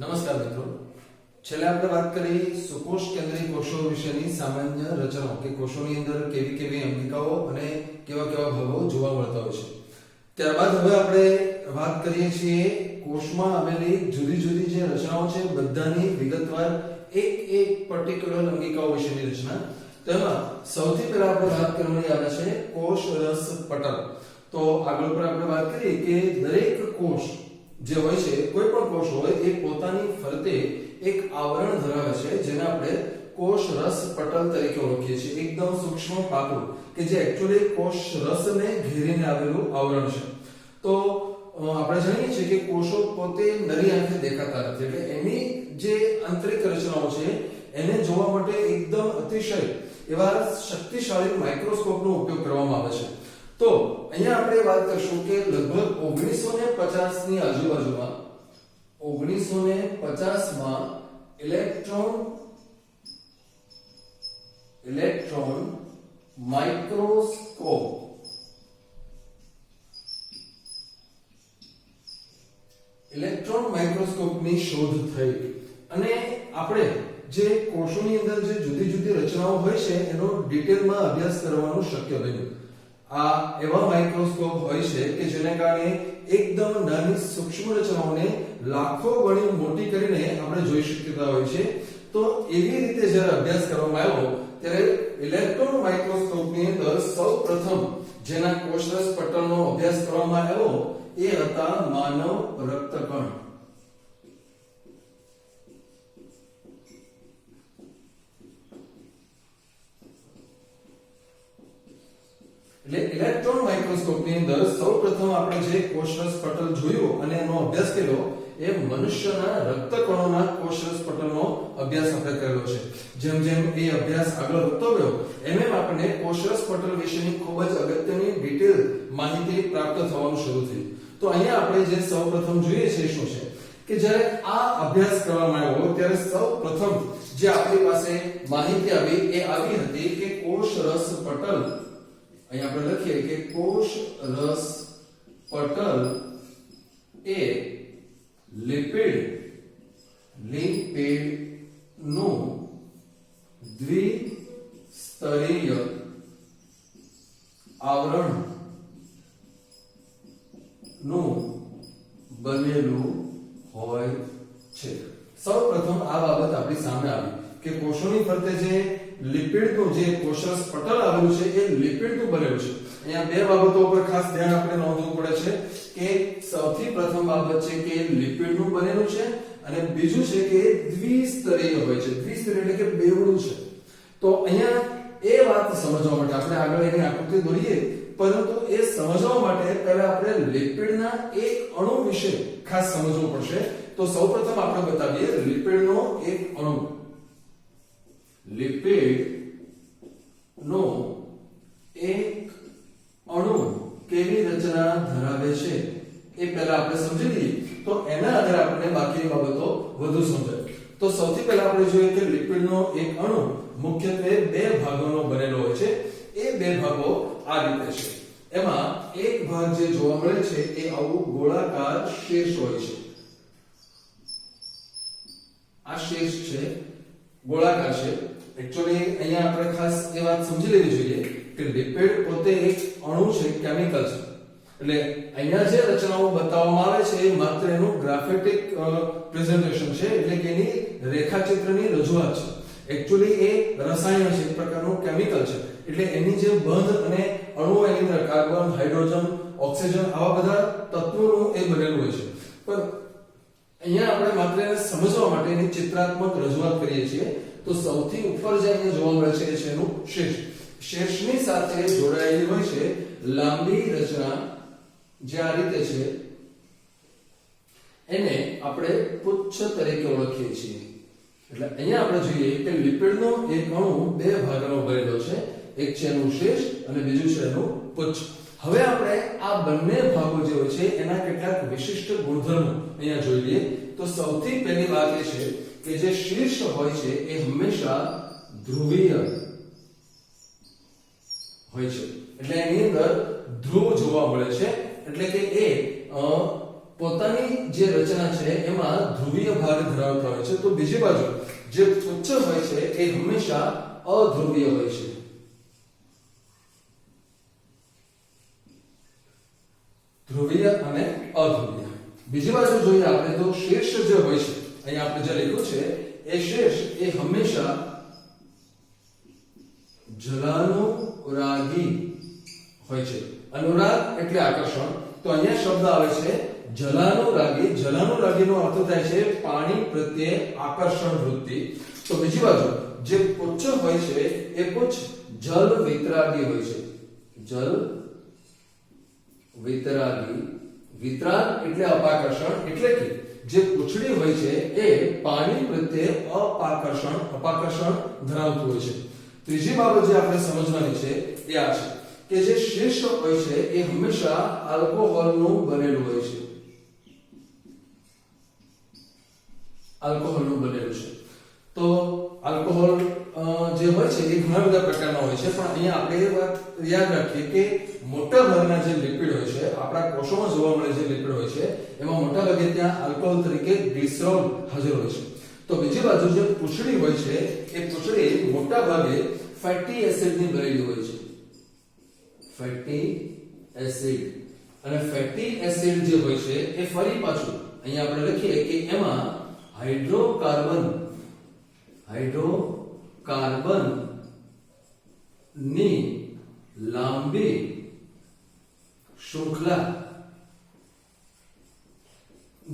નમસ્કાર મિત્રો, છેલ્લે આપણે વાત કરી સુકોષ કેન્દ્રીય કોષો વિશેની સામાન્ય રચનાઓ કે કોષોની અંદર કેવી કેવી અંગિકાઓ અને કેવા કેવા ભાગો જોવા મળતા હોય છે. ત્યારબાદ હવે આપણે વાત કરીએ છીએ કોષમાં આવેલી જુદી જુદી જે રચનાઓ છે બધાની વિગતવાર એક પર્ટિક્યુલર અંગિકાઓ વિશેની રચના. તેમાં સૌથી પહેલા આપણે વાત કરવાની આવે છે કોષ રસ પટલ. તો આગળ પર આપણે વાત કરીએ કે દરેક કોષ જે હોય છે, કોઈ પણ કોષ હોય એ પોતાની ફરતે એક આવરણ ધરાવે છે જેને આપણે કોષ રસ પટલ તરીકે ઓળખીએ છીએ. એકદમ સૂક્ષ્મ પાતળું કે જે એક્ચ્યુઅલી કોષ રસને ઘેરીને આવેલું આવરણ છે. તો આપણે જાણીએ છીએ કે કોષો પોતે નરી આંખે દેખાતા નથી, એટલે એની જે આંતરિક રચનાઓ છે એને જોવા માટે એકદમ અતિશય એવા શક્તિશાળી માઇક્રોસ્કોપનો ઉપયોગ કરવામાં આવે છે. તો અહીંયા આપણે વાત કરશું કે લગભગ 1950 ની આજુબાજુમાં 1950 માં ઇલેક્ટ્રોન માઇક્રોસ્કોપ ની શોધ થઈ અને આપણે જે કોષોની અંદર જે જુદી જુદી રચનાઓ હોય છે એનો ડિટેલમાં અભ્યાસ કરવાનું શક્ય બન્યું. આ એવા માઇક્રોસ્કોપ હોય છે કે જેને કારણે એકદમ નાની સૂક્ષ્મ રચનાઓને લાખો ગણી મોટી કરીને આપણે જોઈ શકતા હોય છે. તો એવી રીતે જ્યારે અભ્યાસ કરવામાં આવ્યો ત્યારે ઇલેક્ટ્રોન માઇક્રોસ્કોપની અંદર સૌપ્રથમ જેના કોષરસ પટલનો અભ્યાસ કરવામાં આવ્યો એ હતા માનવ રક્તકણ. એટલે ઇલેક્ટ્રોન માઇક્રોસ્કોપની અંદર સૌપ્રથમ આપણે જે કોષરસ પટલ જોયું અને એનો અભ્યાસ કર્યો એ મનુષ્યના રક્તકણોના કોષરસ પટલનો અભ્યાસ આપણે કરેલો છે. જેમ જેમ એ અભ્યાસ આગળ વધતો ગયો એમ આપણને કોષરસ પટલ વિશેની ખૂબ જ અગત્યની ડિટેલ માહિતી પ્રાપ્ત થવાનું શરૂ થયું. તો અહીંયા આપણે જે સૌપ્રથમ જોઈએ છે શું છે કે જ્યારે આ અભ્યાસ કરવામાં આવ્યો ત્યારે સૌપ્રથમ જે આપણી પાસે માહિતી આવી એ આવી હતી કે કોષરસ પટલ, અહીં આપણે લખીએ કે કોષ રસ પટલ એ લિપિડ નું દ્વિસ્તરીય આવરણ નું બનેલું હોય છે. સૌપ્રથમ આ બાબત આપણી સામે આવી કે કોષોની ફરતે જે લિપિડનું જે કોષરસ પટલ આવેલું છે એ લિપિડનું બનેલું છે. અહીંયા બે બાબતો ઉપર ખાસ ધ્યાન આપણે નોંધવું પડે છે કે સૌથી પ્રથમ બાબત છે કે લિપિડનું બનેલું છે અને બીજું છે કે દ્વિસ્તરીય હોય છે. દ્વિસ્તરીય એટલે કે બેવડું છે. તો અહીંયા એ વાત સમજવા માટે આપણે આગળ એની આકૃતિ દોરીએ, પરંતુ એ સમજવા માટે પહેલા આપણે લિપિડના એક અણુ વિશે ખાસ સમજવું પડશે. તો સૌપ્રથમ આપણે બતાવીએ લિપિડનો એક અણુ. લિપિડ નો એક અણુ કેવી રચના ધરાવે છે એ પહેલા આપણે સમજી લઈએ, તો એના આધારે આપણે બાકીની બાબતો વધુ સમજાય. તો સૌથી પહેલા આપણે જોઈએ કે લિપિડનો એક અણુ મુખ્યત્વે બે ભાગોનો બનેલો હોય છે. એ બે ભાગો આ રીતે છે. એમાં એક ભાગ જે જોવા મળે છે એ આવું ગોળાકાર શીર્ષ હોય છે. આ શીર્ષ છે ગોળાકાર છે. એકચ્યુઅલી અહીંયા આપણે ખાસ એ વાત સમજી લેવી જોઈએ કે લિપિડ પોતે એક અણુ છે, કેમિકલ છે. એટલે અહીંયા જે રચનાઓ બતાવવામાં આવે છે એ માત્ર એનું ગ્રાફિક પ્રેઝન્ટેશન છે, એટલે કે એની રેખાચિત્રની રજૂઆત છે. એકચ્યુઅલી એ રસાયણ છે, એક પ્રકારનું કેમિકલ છે. એટલે એની જે બંધ અને અણુઓ એની અંદર કાર્બન, હાઇડ્રોજન, ઓક્સિજન આવા બધા તત્વોનું એ બનેલું હોય છે. પણ અહીંયા આપણે માત્ર સમજવા માટે એની ચિત્રાત્મક રજૂઆત કરીએ છીએ. તો સૌથી ઉપર જે અહીંયા જોવા મળે છે એ છે એનું શીર્ષ. શીર્ષની સાથે જોડાયેલી હોય છે લાંબી રચના જે આ રીતે છે, એને આપણે પુચ્છ તરીકે ઓળખીએ છીએ. એટલે અહીંયા આપણે જોઈએ કે લિપિડનો એક અણુ બે ભાગનો બનેલો છે. એક છે એનું શીર્ષ અને બીજું છે એનું પુચ્છ. હવે આપણે આ બંને ભાગો જે હોય છે એના કેટલાક વિશિષ્ટ ગુણધર્મો અહીંયા જોઈ લઈએ. તો સૌથી પહેલી વાત એ છે કે જે શીર્ષ હોય છે એ હંમેશા ધ્રુવીય હોય છે. એટલે એની અંદર ધ્રુવ જોવા મળે છે. એટલે કે એ પોતાની જે રચના છે એમાં ધ્રુવીય ભાગ ધરાવતા હોય છે, તો બીજી બાજુ જે પુચ્છ હોય છે એ હંમેશા અધ્રુવીય હોય છે. ધ્રુવીય અને અધ્રુવીય. બીજી બાજુ જોઈએ આપણે તો શીર્ષ જે હોય છે, અહીંયા આપણે જે લખ્યું છે એ શીર્ષ એ હંમેશા જલાનુરાગી હોય છે. અનુરાગ એટલે આકર્ષણ, તો અહીંયા શબ્દ આવે છે જલાનુરાગી. જલાનુરાગીનો અર્થ થાય છે પાણી પ્રત્યે આકર્ષણ વૃત્તિ. તો બીજી બાજુ જે પુચ્છ હોય છે એ પુચ્છ જલ વિતરાગી હોય છે. જલ વિતરાગી. વિતરાગ એટલે અપાકર્ષણ, એટલે કે જે પૂંછડી હોય છે એ પાણી પ્રત્યે અપાકર્ષણ ધરાવતું હોય છે. ત્રીજી બાબત જે આપણે સમજવાની છે એ આ છે કે જે શીર્ષ હોય છે એ હંમેશા આલ્કોહોલનું બનેલું હોય છે. આલ્કોહોલનું બનેલું છે. તો આલ્કોહોલ જે હોય છે એ ઘણા બધા પ્રકારના હોય છે, પણ અહીંયા આપણે એ વાત યાદ રાખીએ કે મોટા ભાગના જે લિપિડ હોય છે, આપણા કોષોમાં જોવા મળે જે લિપિડ હોય છે એમાં મોટા ભાગે ત્યાં આલ્કોહોલ તરીકે ગ્લિસરોલ હાજર હોય છે. તો બીજી બાજુ જે પૂંછડી હોય છે એ પૂંછડી મોટા ભાગે ફેટી એસિડની બનેલી હોય છે. Fatty acid. અને ફેટી એસિડ જે હોય છે એ ફરી પાછું અહીંયા આપણે લખીએ કે એમાં હાઇડ્રોકાર્બન ની લાંબી શૃંખલા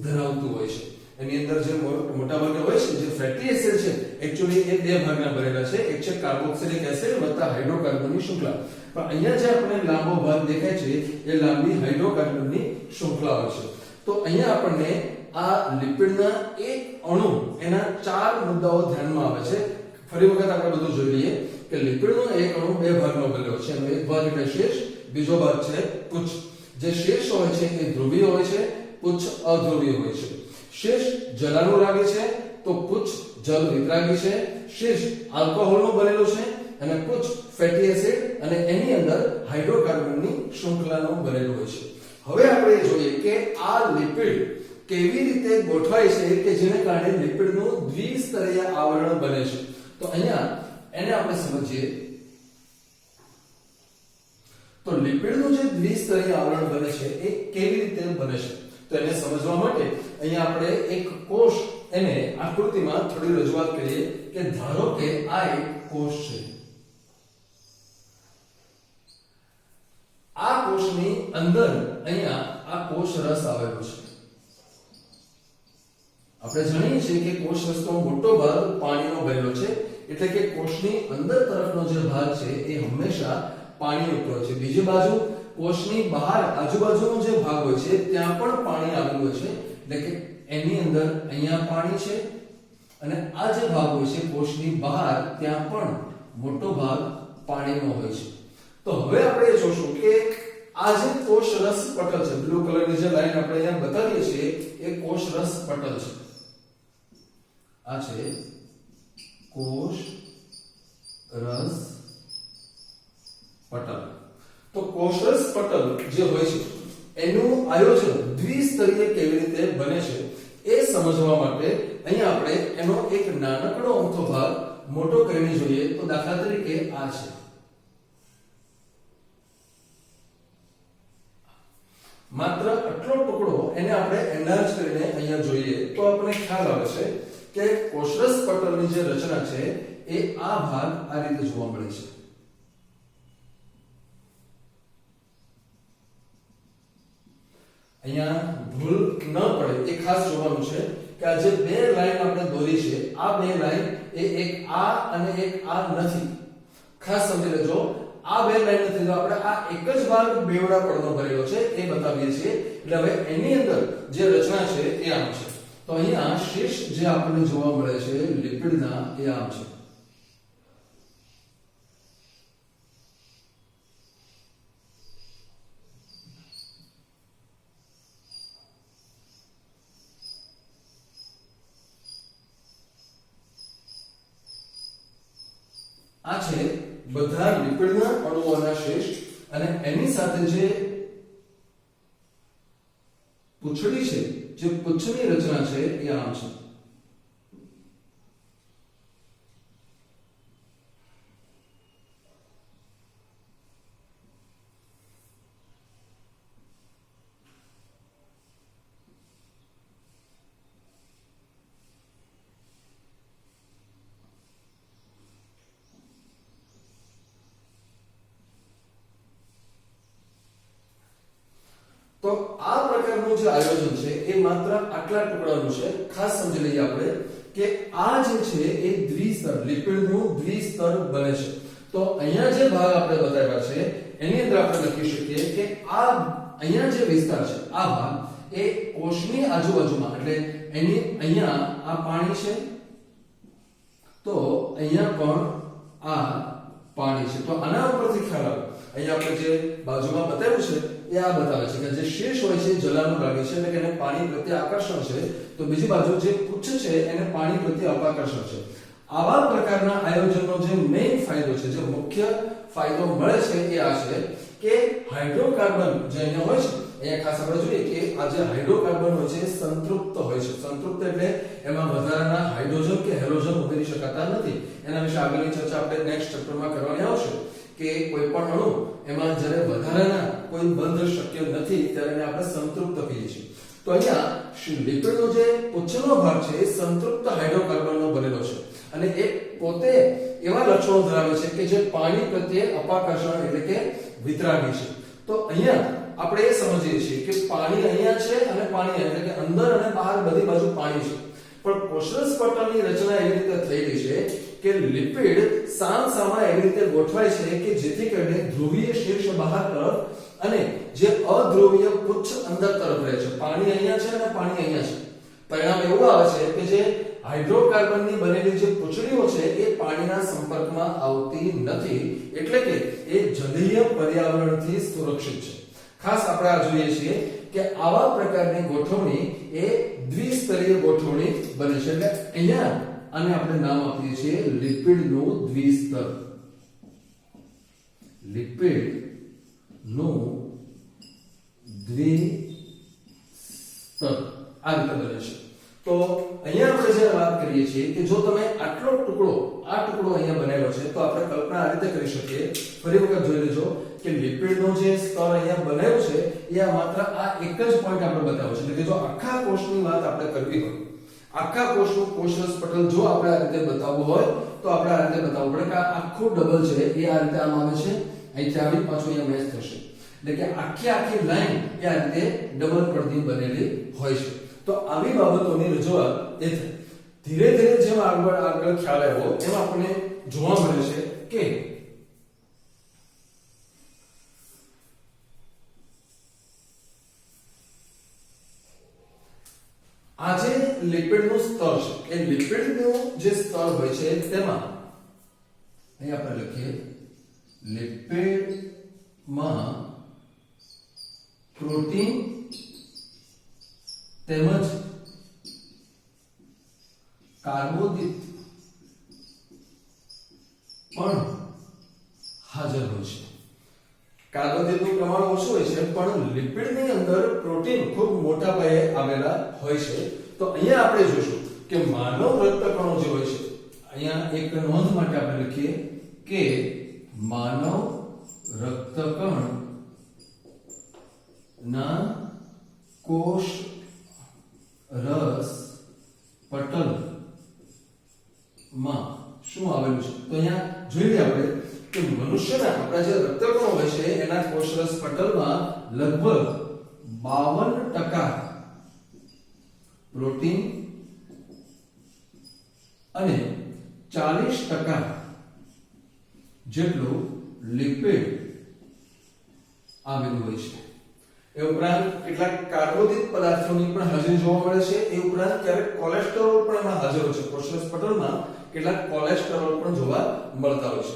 ધરાવતું હોય છે. એની અંદર જે મોટા ભાગે હોય છે જે ફેટી એસિડ છે એક્ચ્યુઅલી એ બે ભાગના બનેલા છે. એક છે કાર્બોક્સિલિક એસિડ વત્તા હાઇડ્રોકાર્બનની શૃંખલા. પણ અહીંયા જે આપણે લાંબો ભાગ દેખાય છે એ લાંબી હાઇડ્રોકાર્બનની શૃંખલા હોય છે. તો અહીંયા આપણને આ લિપિડના એક અણુ એના 4 મુદ્દાઓ ધ્યાનમાં આવે છે. ફરી વખત આપણે બધું જોઈ લઈએ કે લિપિડનો એક અણુ બે ભાગનો બનેલો છે. એનો એક ભાગ એટલે શીર્ષ, બીજો ભાગ છે પુચ્છ. જે શીર્ષ હોય છે એ ધ્રુવીય હોય છે, પુચ્છ અધ્રુવીય હોય છે. શીર્ષ જલાનુરાગી છે તો પુચ્છ જલ વિતરાગી છે. શીર્ષ આલ્કોહોલનું બનેલું છે અને પુચ્છ ફેટી એસિડ અને એની અંદર હાઇડ્રોકાર્બનની શૃંખલાનું બનેલું હોય છે. હવે આપણે જોઈએ કે આ લિપિડ કેવી રીતે ગોઠવાય છે કે જેને કારણે લિપિડનું દ્વિસ્તરીય આવરણ બને છે. તો અહીંયા એને આપણે સમજીએ તો લિપિડનું જે દ્વિસ્તરીય આવરણ બને છે એ કેવી રીતે બને છે. તો એને સમજવા માટે અહીંયા આપણે એક કોષ એને આકૃતિમાં થોડી રજૂઆત કરીએ કે ધારો કે આ એક કોષ છે. આ કોષની અંદર અહીંયા આ કોષ રસ આવેલો છે. આપણે જાણીએ છીએ કે કોષ રસનો મોટો ભાગ પાણીનો બનેલો છે, એટલે કે કોષની અંદર તરફનો જે ભાગ છે એ હંમેશા પાણીયુક્ત હોય છે. બીજી બાજુ કોષની બહાર આજુબાજુનો જે ભાગ હોય છે ત્યાં પણ પાણી આવેલું હોય છે, એટલે કે એની અંદર અહીંયા પાણી છે અને આ જે ભાગ હોય છે કોષની બહાર ત્યાં પણ મોટો ભાગ પાણીનો હોય છે. તો હવે આપણે જોશું કે આ જે કોષ રસ પટલ છે, બ્લુ કલરની જે લાઈન આપણે અહીંયા બતાવીએ છીએ એ કોષ રસ પટલ છે. આ છે કોષ રસ પટલ. તો કોષ રસ પટલ જે હોય છે એનું આયોજન દ્વિસ્તરીય કેવી રીતે બને છે એ સમજવા માટે અહીંયા આપણે એનો એક નાનકડો અમથો ભાગ મોટો કરીને જોઈએ. તો દાખલા તરીકે આ છે. માત્ર આટલો ટુકડો એને આપણે એનલાર્જ કરીને અહીંયા જોઈએ તો આપણને ખ્યાલ આવે છે કે કોષરસ પટલની જે રચના છે એ આ ભાગ આ રીતે જોવા મળે છે. અહીંયા ભૂલ ન પડે એ ખાસ જોવાનું છે કે આ જે બે લાઈન આપણે દોરી છે આ બે લાઈન એ એક આ અને એક આ નથી. ખાસ સમજી લેજો, આ બે લાઈન નથી, તો આપણે આ એક જ ભાગ બેવડા પડનો ભરેલો છે એ બતાવીએ છીએ. એટલે હવે એની અંદર જે રચના છે એ આમ છે. તો અહીંયા શીર્ષ જે આપણને જોવા મળે છે લિપિડના એ આમ છે. આ છે બધા લિપિડના અણુઓના શીર્ષ અને એની સાથે જે પૂંછડી છે, જે પુચ્છની રચના છે એ આમ છે. તો આ પ્રકારનું જે આયોજન છે એ માત્ર આટલા ટુકડાનું છે. ખાસ સમજી લઈએ આપણે કે આ જે છે એ દ્વિસ્તર લિપિડનું દ્વિસ્તર બને છે. તો અહીંયા જે ભાગ આપણે બતાવ્યા છે એની અંદર આપણે લખી શકીએ કે આ અહીંયા જે વિસ્તાર છે આ ભાગ એ કોષની આજુબાજુમાં, એટલે એની અહીંયા આ પાણી છે, તો અહીંયા પણ આ પાણી છે. તો આના ઉપરથી ખ્યાલ આવે, અહીંયા આપણે જે બાજુમાં બતાવ્યું છે એ આ બતાવે છે કે જે શીર્ષ હોય છે જલાનુરાગી છે, એટલે કે એને પાણી પ્રત્યે આકર્ષણ છે, તો બીજી બાજુ જે પુચ્છ છે એને પાણી પ્રત્યે અપાકર્ષણ છે. આવા પ્રકારના આયોજનનો જે મેઇન ફાયદો છે, જે મુખ્ય ફાયદો મળે છે એ આ છે કે હાઇડ્રોકાર્બન જે અહીંયા હોય છે, અહીંયા ખાસ આપણે જોઈએ કે આ જે હાઇડ્રોકાર્બન હોય છે એ સંતૃપ્ત હોય છે. સંતૃપ્ત એટલે એમાં વધારાના હાઇડ્રોજન કે હેલોજન ઉમેરી શકાતા નથી. એના વિશે આગળની ચર્ચા આપણે નેક્સ્ટ ચેપ્ટરમાં કરવાની આવશે કે કોઈ પણ અણુ એમાં જ્યારે વધારાના કોઈ બંધ શક્ય નથી ત્યારે એને આપણે સંતૃપ્ત કહીએ છીએ. તો અહીંયા લિપિડનો જે પુચ્છનો ભાગ છે એ સંતૃપ્ત હાઇડ્રોકાર્બનનો બનેલો છે અને એ પોતે એવા લક્ષણો ધરાવે છે કે જે પાણી પ્રત્યે અપાકર્ષણ એટલે કે વિતરાગી છે. તો અહીંયા આપણે એ સમજીએ છીએ કે પાણી અહીંયા છે અને પાણી એટલે કે અંદર અને બહાર બધી બાજુ પાણી છે. પણ કોષરસ પટલની રચના એવી રીતે થયેલી છે કે લિપિડ સામસામા એવી રીતે ગોઠવાય છે કે જેથી કરીને ધ્રુવીય શીર્ષ બહાર તરફ અને જે અધ્રુવીય પુચ્છ અંદર તરફ રહે છે. પાણી અહીંયા છે અને પાણી અહીંયા છે. પરિણામ એવું આવે છે કે જે હાઇડ્રોકાર્બનની બનેલી જે પૂંછડીઓ છે એ પાણીના સંપર્કમાં આવતી નથી, એટલે કે એ જલીય પર્યાવરણથી સુરક્ષિત છે. ખાસ આપણે આ જોઈએ છીએ કે આવા પ્રકારની ગોઠવણી એ દ્વિસ્તરીય ગોઠવણી બને છે. એટલે અહીંયા આને આપણે નામ આપીએ છીએ લિપિડનું દ્વિસ્તર. લિપિડનું દ્વિસ્તર આ રીતે બને છે. તો અહીંયા આપણે જે વાત કરીએ છીએ કે જો તમે આટલો ટુકડો અહીંયા બનેલો છે તો આપણે કલ્પના આ રીતે કરી શકીએ. ફરી વખત જોઈ લેજો કે લિપિડનો જે સ્તર અહીંયા બનેલો છે એ આ માત્ર આ એક જ પોઈન્ટ આપણે બતાવ્યો છે. એટલે કે જો આખા કોષની વાત આપણે કરવી હોય, આખા કોષનું કોષરસ પટલ જો આપણે આ રીતે બતાવવું હોય તો આપણે આ રીતે બતાવવું પડે કે આ આખું ડબલ છે એ આ રીતે આમ આવે છે, અહીંથી આવી પાછું અહીંયા મેચ થશે. એટલે કે આખી લાઈન એ આ રીતે ડબલ પડતી બનેલી હોય છે. તો આવી બાબતોની રજૂઆત એ ધીરે ધીરે જેમ આગળ ખ્યાલ આવ્યો એમ આપણને જોવા મળે છે કે આ જે લિપિડનું સ્તર છે એ લિપિડનું જે સ્તર હોય છે તેમાં અહીં આપણે લખીએ લિપિડમાં પ્રોટીન તેમજ કાર્બોદિત પણ હાજર હોય છે. કાર્બોદિતનું પ્રમાણ ઓછું હોય છે પણ લિપિડની અંદર પ્રોટીન ખૂબ મોટા પાયે આવેલા હોય છે. તો અહીંયા આપણે જોશું કે માનવ રક્તકણો જે હોય છે, અહીંયા એક નોંધ માટે આપણે લખીએ કે માનવ રક્તકણ ના કોષ રસ પટલ માં શું આવેલું છે. તો અહીંયા જોઈ લઈએ આપણે કે મનુષ્યના આપણા જે રક્તકણો હોય છે એના કોષરસ પટલમાં લગભગ 52% પ્રોટીન અને 40% જેટલું લિપિડ આવેલું હોય છે. એ ઉપરાંત કેટલાક કાર્બોદિત પદાર્થોની પણ હાજરી જોવા મળે છે. એ ઉપરાંત ક્યારેક કોલેસ્ટેરોલ પણ એમાં હાજર હોય છે. કોષરસ પટલમાં કેટલાક કોલેસ્ટેરોલ પણ જોવા મળતા હોય છે.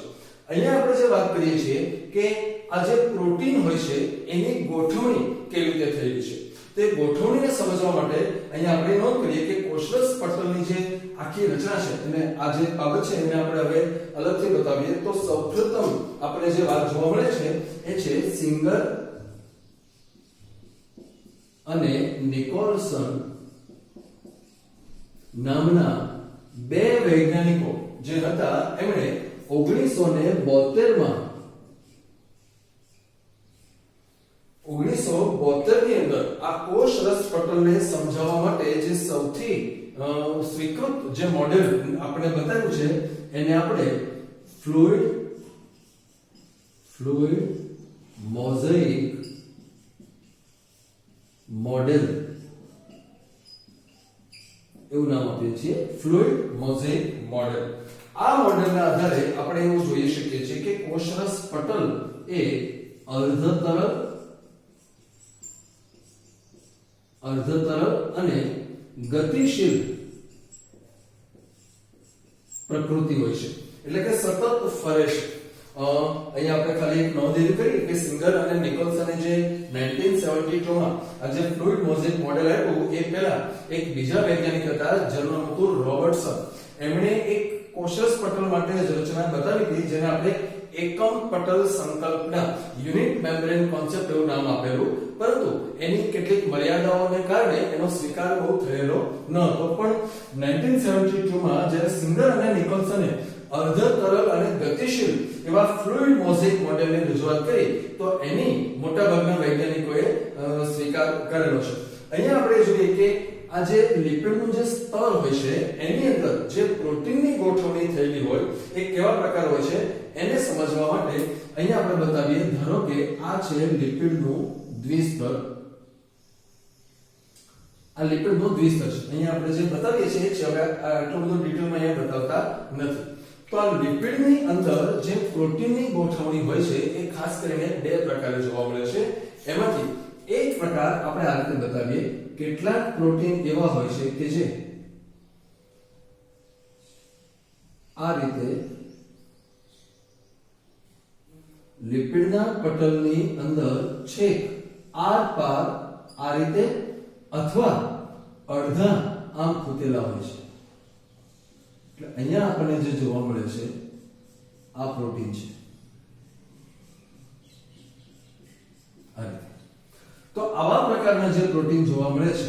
અહીંયા આપણે જે વાત કરીએ છીએ કે આ જે પ્રોટીન હોય છે એની ગોઠવણી કેવી રીતે થયેલી છે, તે ગોઠવણીને સમજવા માટે અહીંયા આપણે નોંધ કરીએ કે કોષરસ પટલની જે આખી રચના છે અને આ જે બાબત છે એને આપણે હવે અલગથી બતાવીએ. તો સૌપ્રથમ આપણે જે વાત જોવા મળે છે એ છે સિંગલ અને નિકોલસન નામના બે વૈજ્ઞાનિકો જે હતા એમણે 1972 માં 1972 ની અંદર આ કોષરસ પટલને સમજાવવા માટે જે સૌથી સ્વીકૃત જે મોડેલ આપણે બતાવ્યું છે એને આપણે ફ્લુઇડ મોઝેઇક મોડેલ એવું નામ આપીએ છીએ, ફ્લુઇડ મોઝેઇક મોડેલ. આ મોડેલના આધારે આપણે એવું જોઈ શકીએ છીએ કે કોષરસ પટલ એ અર્ધતરલ અને ગતિશીલ પ્રકૃતિ હોય છે, એટલે કે સતત ફરે છે. અહીંયા આપણે ખાલી એક નોંધ એવી કરી કે સિંગર અને નિકોલસને જે 1972 માં આ જે ફ્લુઇડ મોઝેઇક મોડેલ આપ્યું એ પહેલા એક બીજા વૈજ્ઞાનિક હતા જેનું નામ હતું રોબર્ટસન. એમણે એક કોષરસ પટલ માટે રચના બતાવી હતી જેને આપણે એકમ પટલ સંકલ્પના યુનિટ મેમ્બ્રેન કોન્સેપ્ટ એવું નામ આપેલું, પરંતુ એની કેટલીક મર્યાદાઓને કારણે એનો સ્વીકાર બહુ થયેલો ન હતો. પણ 1972 માં જ્યારે સિંગર અને નિકોલસને અર્ધતરલ અને ગતિશીલ એવા ફ્લુઇડ મોઝેઇક મોડેલની રજૂઆત કરી તો એની મોટાભાગના વૈજ્ઞાનિકોએ સ્વીકાર કરેલો છે. અહીંયા આપણે જોઈએ કે આ જે લિપિડનું જે સ્તર હોય છે એની અંદર જે પ્રોટીનની ગોઠવણી થયેલી હોય એ કેવા પ્રકાર હોય છે એને સમજવા માટે અહીંયા આપણે બતાવીએ. ધારો કે આ છે લિપિડનું દ્વિસ્તર, આ લિપિડનું દ્વિસ્તર છે. અહીંયા આપણે જે બતાવીએ છીએ છે, હવે આટલું બધું ડિટેલમાં અહીંયા બતાવતા નથી. તો આ લિપિડની અંદર જે પ્રોટીનની ગોઠવણી હોય છે એ ખાસ કરીને બે પ્રકારે જોવા મળે છે. એમાંથી એક પ્રકાર આપણે આ રીતે બતાવીએ. કેટલાક પ્રોટીન એવા હોય છે કે જે આ રીતે લિપિડના પટલની અંદર છેક આર પાર આ રીતે અથવા અડધા આમ ખૂટેલા હોય છે. એટલે અહીંયા આપણને જે જોવા મળે છે આ પ્રોટીન છે. તો આવા પ્રકારના જે પ્રોટીન જોવા મળે છે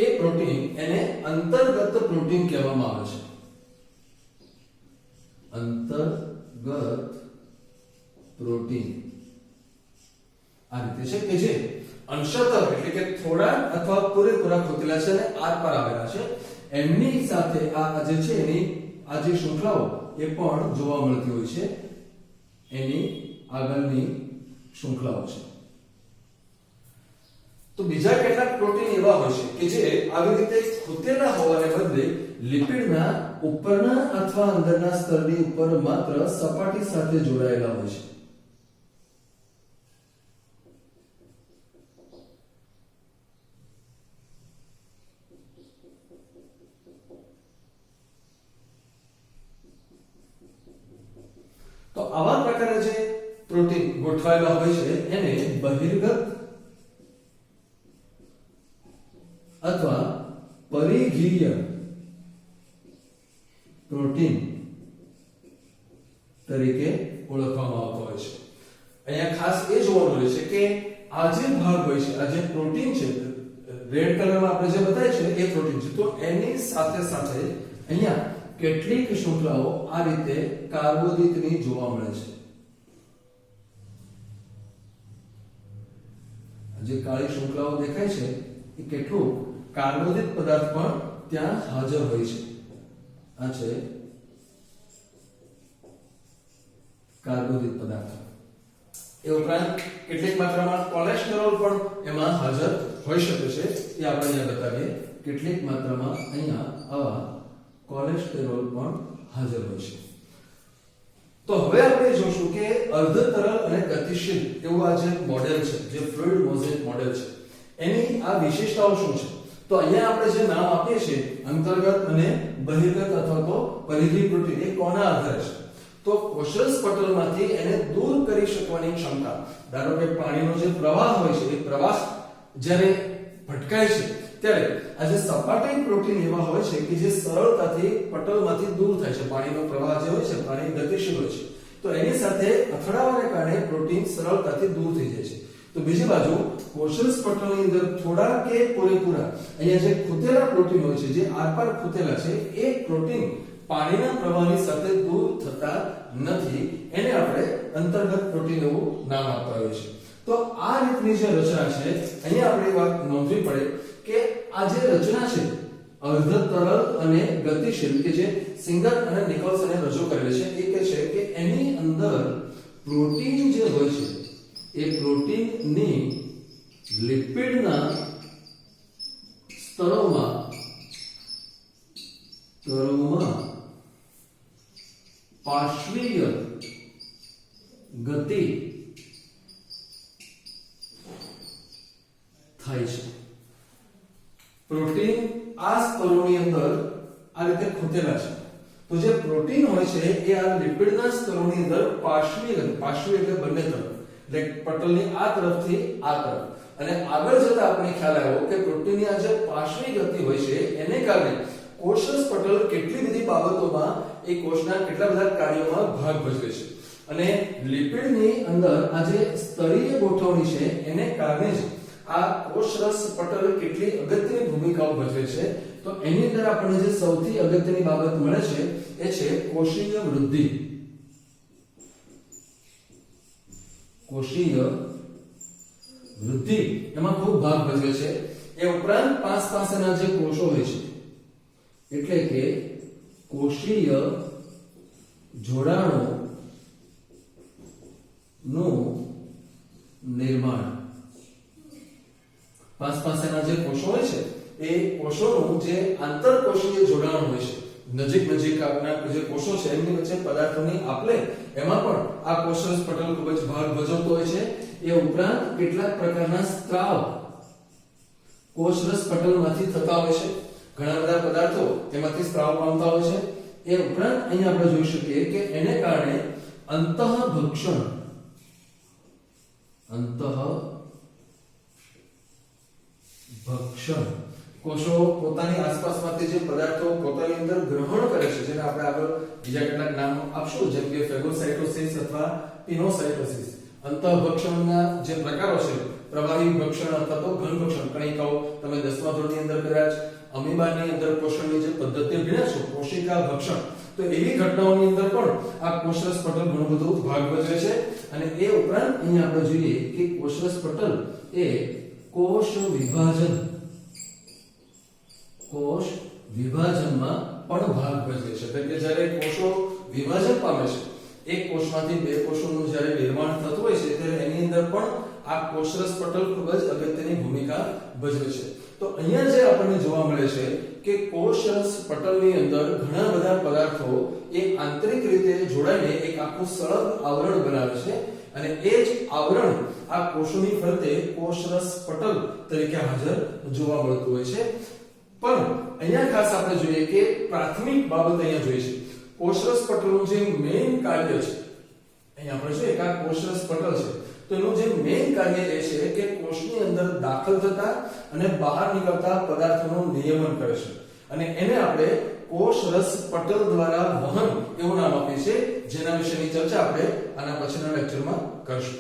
એ પ્રોટીન એને અંતર્ગત પ્રોટીન કહેવામાં આવે છે. અંતર્ગત પ્રોટીન આ રીતે છે કે જે અંશતઃ એટલે કે થોડા અથવા પૂરેપૂરા ખોતેલા છે અને આરપાર આવેલા છે. એમની સાથે આ જે છે એની આ જે શૃંખલાઓ એ પણ જોવા મળતી હોય છે, એની આગળની શૃંખલાઓ છે. તો બીજા કેટલાક પ્રોટીન એવા હોય છે કે જે આવી રીતે ખૂટેલા હોવાને બદલે લિપિડના ઉપરના અથવા અંદરના સ્તરની ઉપર માત્ર સપાટી સાથે જોડાયેલા હોય છે. તો આવા પ્રકારના જે પ્રોટીન ગોઠવાયેલા હોય છે એને બહિર્ગત અથવા પરિઘીય પ્રોટીન તરીકે ઓળખવામાં આવતો હોય છે. અહીંયા ખાસ એ જોવાનું રહે છે કે આ જે ભાગ હોય છે, આ જે પ્રોટીન છે, રેડ કલરમાં આપણે જે બતાવ્યું છે એ પ્રોટીન છે. તો એની સાથે સાથે અહીંયા કેટલીક શૃંખલાઓ આ રીતે કાર્બોદિતની જોવા મળે છે. જે કાળી શૃંખલાઓ દેખાય છે એ કેટલું કાર્બોદિત પદાર્થ પણ ત્યાં હાજર હોય છે. આ છે કાર્બોદિત પદાર્થ. એ ઉપરાંત કેટલીક માત્રામાં કોલેસ્ટેરોલ પણ એમાં હાજર હોઈ શકે છે. એ આપણે અહીંયા બતાવીએ. કેટલીક માત્રામાં અહીંયા આવા કોલેસ્ટેરોલ પણ હાજર હોય છે. તો હવે આપણે જોશું કે અર્ધતરલ અને ગતિશીલ એવું આ જે મોડેલ છે, જે ફ્લુઇડ મોઝેઇક મોડેલ છે, એની આ વિશેષતાઓ શું છે? તો અહીંયા આપણે જે નામ આપીએ છીએ અંતર્ગત અને બહિર્ગત અથવા તો પરિઘી પ્રોટીન, એ કોના આધારે છે? તો કોષરસ પટલમાંથી એને દૂર કરી શકવાની ક્ષમતા. ધારો કે પાણીનો જે પ્રવાહ હોય છે, એ પ્રવાહ જ્યારે ભટકાય છે ત્યારે આ જે સપાટી પ્રોટીન એવા હોય છે કે જે સરળતાથી પટલમાંથી દૂર થાય છે. પાણીનો પ્રવાહ જે હોય છે, પાણી ગતિશીલ હોય છે, તો એની સાથે અથડાવાને કારણે પ્રોટીન સરળતાથી દૂર થઈ જાય છે. તો બીજી બાજુ કોષરસ પટલની અંદર થોડા કે પૂરેપૂરા અહીંયા જે ખૂતેલા પ્રોટીન હોય છે, જે આરપાર ખૂતેલા છે, એ પ્રોટીન પાણીના પ્રવાહની સાથે દૂર થતા નથી, એને આપણે અંતર્ગત પ્રોટીન એવું નામ આપતા હોઈએ છીએ. તો આ રીતની જે રચના છે, અહીંયા આપણે વાત નોંધવી પડે કે આ જે રચના છે અર્ધ તરલ અને ગતિશીલ કે જે સિંગર અને નિકોલ્સને રજૂ કરેલી છે, એ કહે છે કે એની અંદર પ્રોટીન જે હોય છે એ પ્રોટીનની લિપિડના સ્તરોમાં પાર્શ્વીય ગતિ થાય છે. પ્રોટીન આ સ્તરોની અંદર આ રીતે ખૂતેલા છે. તો જે પ્રોટીન હોય છે એ આ લિપિડના સ્તરોની અંદર પાર્શ્વીય એટલે બંને તરફ, એટલે પટલની આ તરફથી આ તરફ, અને આગળ જતા આપણે ખ્યાલ આવ્યો કે પ્રોટીનની આ જે પાર્શ્વી ગતિ હોય છે એને કારણે કોષરસ પટલ કેટલી બધી બાબતોમાં એ કોષના કેટલા બધા કાર્યોમાં ભાગ ભજવે છે. અને લિપિડની અંદર આ જે સ્તરીય ગોઠવણી છે એને કારણે જ આ કોષરસ પટલ કેટલી અગત્યની ભૂમિકાઓ ભજવે છે. તો એની અંદર આપણને જે સૌથી અગત્યની બાબત મળે છે એ છે કોષીય વૃદ્ધિ. કોષીય વૃદ્ધિ એમાં ખૂબ ભાગ ભજવે છે. એ ઉપરાંત પાસેના જે કોષો હોય છે, એટલે કે કોષીય જોડાણો નું નિર્માણ. પાસેના જે કોષો હોય છે એ કોષોનું જે આંતરકોષીય જોડાણ હોય છે, નજીકના જે કોષો છે એમની વચ્ચે પદાર્થોની આપલે, એમાં પણ આ કોષરસ પટલ ખૂબ જ ભાગ ભજવતો હોય છે. એ ઉપરાંત કેટલાક પ્રકારના સ્ત્રાવ કોષરસ પટલમાંથી થતા હોય છે. ઘણા બધા પદાર્થો એમાંથી સ્ત્રાવ પામતા હોય છે. એ ઉપરાંત અહીંયા આપણે જોઈ શકીએ કે એને કારણે અંતઃભક્ષણ કોષો પોતાની આસપાસમાંથી જે પદાર્થો પોતાની અંદર ગ્રહણ કરે છે, જેને આપણે આગળ બીજા કેટલાક નામ આપશું, જેમ કે ફેગોસાઇટોસિસ અથવા પિનોસાઇટોસિસ. અંતઃભક્ષણના જે પ્રકારો છે, પ્રવાહી ભક્ષણ અથવા તો ઘન ભક્ષણ, કણિકાઓ તમે 10મા ધોરણની અંદર કદાચ અમીબાની અંદર પોષણની જે પદ્ધતિ ભણ્યા છો, કોશિકા ભક્ષણ, તો એવી ઘટનાઓની અંદર પણ આ કોષરસ પટલ ઘણો બધો ભાગ ભજવે છે. અને એ ઉપરાંત અહીંયા આપણે જોઈએ કે કોષરસ પટલ એ કોષ વિભાજનમાં પણ ભાગ ભજવે છે. એટલે કે જ્યારે કોષો વિભાજન પામે છે, એક કોષમાંથી બે કોષોનું જ્યારે નિર્માણ થતું હોય છે, ત્યારે એની અંદર પણ આ કોષરસ પટલ ખૂબ જ અગત્યની ભૂમિકા ભજવે છે. તો અહીંયા જે આપણને જોવા મળે છે કે કોષરસ પટલની અંદર ઘણા બધા પદાર્થો એ આંતરિક રીતે જોડાઈને એક આખું સળગ આવરણ બનાવે છે, અને એ જ આવરણ આ કોષોની ફરતે કોષરસ પટલ તરીકે હાજર જોવા મળતું હોય છે. પણ અહીંયા ખાસ આપણે જોઈએ કે પ્રાથમિક બાબત અહીંયા જોઈએ છે, કોષરસ પટલનું જે મેઇન કાર્ય છે, અહીંયા આપણે જોઈએ કે આ કોષરસ પટલ છે, તો એનું જે મેઇન કાર્ય એ છે કે કોષની અંદર દાખલ થતા અને બહાર નીકળતા પદાર્થોનું નિયમન કરે છે, અને એને આપણે કોષરસ પટલ દ્વારા વહન એવું નામ આપીએ છીએ, જેના વિશેની ચર્ચા આપણે આના પછીના લેક્ચરમાં કરશું.